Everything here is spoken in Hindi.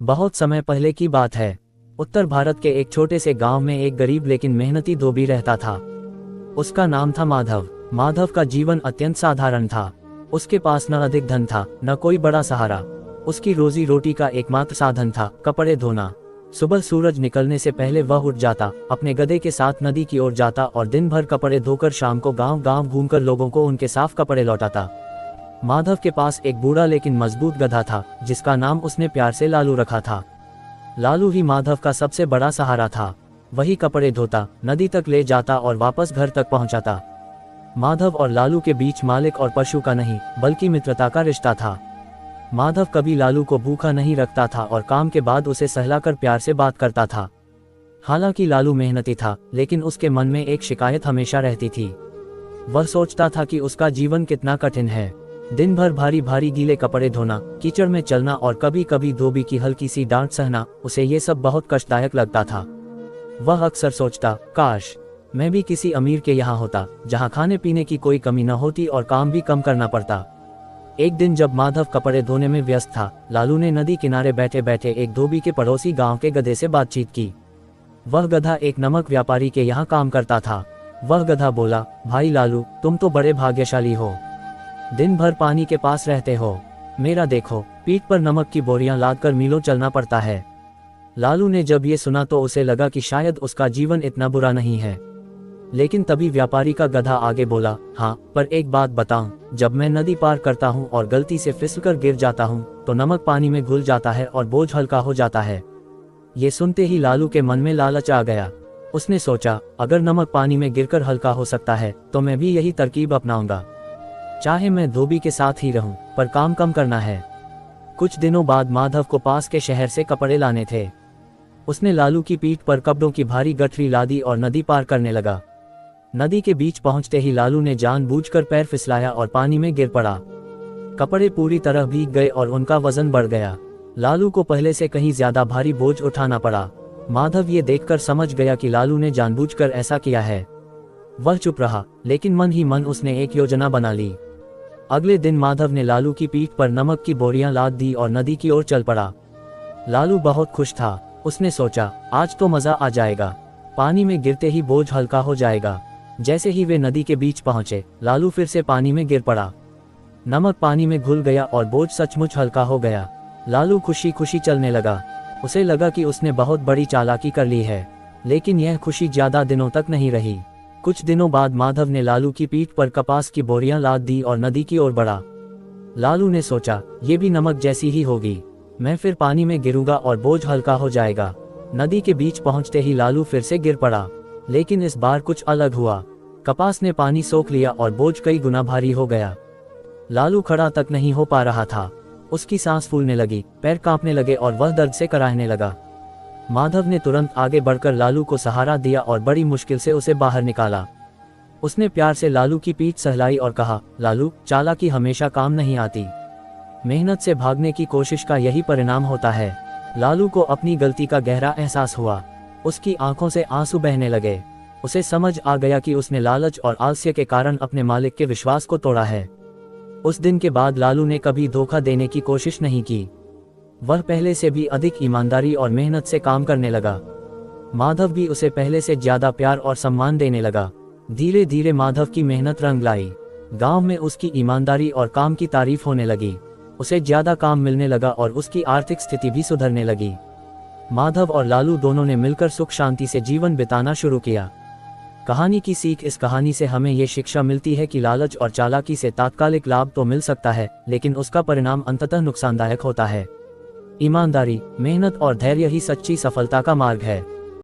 बहुत समय पहले की बात है। उत्तर भारत के एक छोटे से गांव में एक गरीब लेकिन मेहनती धोबी रहता था। उसका नाम था माधव। माधव का जीवन अत्यंत साधारण था। उसके पास न अधिक धन था, न कोई बड़ा सहारा। उसकी रोजी रोटी का एकमात्र साधन था कपड़े धोना। सुबह सूरज निकलने से पहले वह उठ जाता, अपने गधे के साथ नदी की ओर जाता और दिन भर कपड़े धोकर शाम को गांव गांव घूमकर लोगों को उनके साफ कपड़े लौटाता। माधव के पास एक बूढ़ा लेकिन मजबूत गधा था, जिसका नाम उसने प्यार से लालू रखा था। लालू ही माधव का सबसे बड़ा सहारा था। वही कपड़े धोता, नदी तक ले जाता और वापस घर तक पहुंचाता। माधव और लालू के बीच मालिक और पशु का नहीं, बल्कि मित्रता का रिश्ता था। माधव कभी लालू को भूखा नहीं रखता था और काम के बाद उसे सहलाकर प्यार से बात करता था। हालांकि लालू मेहनती था, लेकिन उसके मन में एक शिकायत हमेशा रहती थी। वह सोचता था कि उसका जीवन कितना कठिन है। दिन भर भारी भारी गीले कपड़े धोना, कीचड़ में चलना और कभी कभी धोबी की हल्की सी डांट सहना, उसे ये सब बहुत कष्टदायक लगता था। वह अक्सर सोचता, काश मैं भी किसी अमीर के यहाँ होता, जहाँ खाने पीने की कोई कमी न होती और काम भी कम करना पड़ता। एक दिन जब माधव कपड़े धोने में व्यस्त था, लालू ने नदी किनारे बैठे बैठे एक धोबी के पड़ोसी गांव के गधे से बातचीत की। वह गधा एक नमक व्यापारी के यहाँ काम करता था। वह गधा बोला, भाई लालू, तुम तो बड़े भाग्यशाली हो। दिन भर पानी के पास रहते हो। मेरा देखो, पीठ पर नमक की बोरियां लादकर मीलों चलना पड़ता है। लालू ने जब ये सुना तो उसे लगा कि शायद उसका जीवन इतना बुरा नहीं है। लेकिन तभी व्यापारी का गधा आगे बोला, हाँ, पर एक बात बताऊं, जब मैं नदी पार करता हूँ और गलती से फिसलकर गिर जाता हूँ तो नमक पानी में घुल जाता है और बोझ हल्का हो जाता है। ये सुनते ही लालू के मन में लालच आ गया। उसने सोचा, अगर नमक पानी में गिरकर हल्का हो सकता है तो मैं भी यही तरकीब अपनाऊंगा। चाहे मैं धोबी के साथ ही रहूं, पर काम कम करना है। कुछ दिनों बाद माधव को पास के शहर से कपड़े लाने थे। उसने लालू की पीठ पर कपड़ों की भारी गठरी लादी और नदी पार करने लगा। नदी के बीच पहुंचते ही लालू ने जानबूझकर पैर फिसलाया और पानी में गिर पड़ा। कपड़े पूरी तरह भीग गए और उनका वजन बढ़ गया। लालू को पहले से कहीं ज्यादा भारी बोझ उठाना पड़ा। माधव ये देखकर समझ गया कि लालू ने जानबूझकर ऐसा किया है। वह चुप रहा, लेकिन मन ही मन उसने एक योजना बना ली। अगले दिन माधव ने लालू की पीठ पर नमक की बोरियां लाद दी और नदी की ओर चल पड़ा। लालू बहुत खुश था। उसने सोचा, आज तो मजा आ जाएगा। पानी में गिरते ही बोझ हल्का हो जाएगा। जैसे ही वे नदी के बीच पहुंचे, लालू फिर से पानी में गिर पड़ा। नमक पानी में घुल गया और बोझ सचमुच हल्का हो गया। लालू खुशी खुशी चलने लगा। उसे लगा कि उसने बहुत बड़ी चालाकी कर ली है। लेकिन यह खुशी ज्यादा दिनों तक नहीं रही। कुछ दिनों बाद माधव ने लालू की पीठ पर कपास की बोरियां लाद दी और नदी की ओर बढ़ा। लालू ने सोचा, ये भी नमक जैसी ही होगी। मैं फिर पानी में गिरूंगा और बोझ हल्का हो जाएगा। नदी के बीच पहुंचते ही लालू फिर से गिर पड़ा, लेकिन इस बार कुछ अलग हुआ। कपास ने पानी सोख लिया और बोझ कई गुना भारी हो गया। लालू खड़ा तक नहीं हो पा रहा था। उसकी सांस फूलने लगी, पैर कांपने लगे और वह दर्द से कराहने लगा। माधव ने तुरंत आगे बढ़कर लालू को सहारा दिया और बड़ी मुश्किल से उसे बाहर निकाला। उसने प्यार से लालू की पीठ सहलाई और कहा, लालू, चालाकी हमेशा काम नहीं आती। मेहनत से भागने की कोशिश का यही परिणाम होता है। लालू को अपनी गलती का गहरा एहसास हुआ। उसकी आंखों से आंसू बहने लगे। उसे समझ आ गया कि उसने लालच और आलस्य के कारण अपने मालिक के विश्वास को तोड़ा है। उस दिन के बाद लालू ने कभी धोखा देने की कोशिश नहीं की। वह पहले से भी अधिक ईमानदारी और मेहनत से काम करने लगा। माधव भी उसे पहले से ज्यादा प्यार और सम्मान देने लगा। धीरे धीरे माधव की मेहनत रंग लाई। गांव में उसकी ईमानदारी और काम की तारीफ होने लगी। उसे ज्यादा काम मिलने लगा और उसकी आर्थिक स्थिति भी सुधरने लगी। माधव और लालू दोनों ने मिलकर सुख शांति से जीवन बिताना शुरू किया। कहानी की सीख, इस कहानी से हमें ये शिक्षा मिलती है कि लालच और चालाकी से तात्कालिक लाभ तो मिल सकता है, लेकिन उसका परिणाम अंततः नुकसानदायक होता है। ईमानदारी, मेहनत और धैर्य ही सच्ची सफलता का मार्ग है।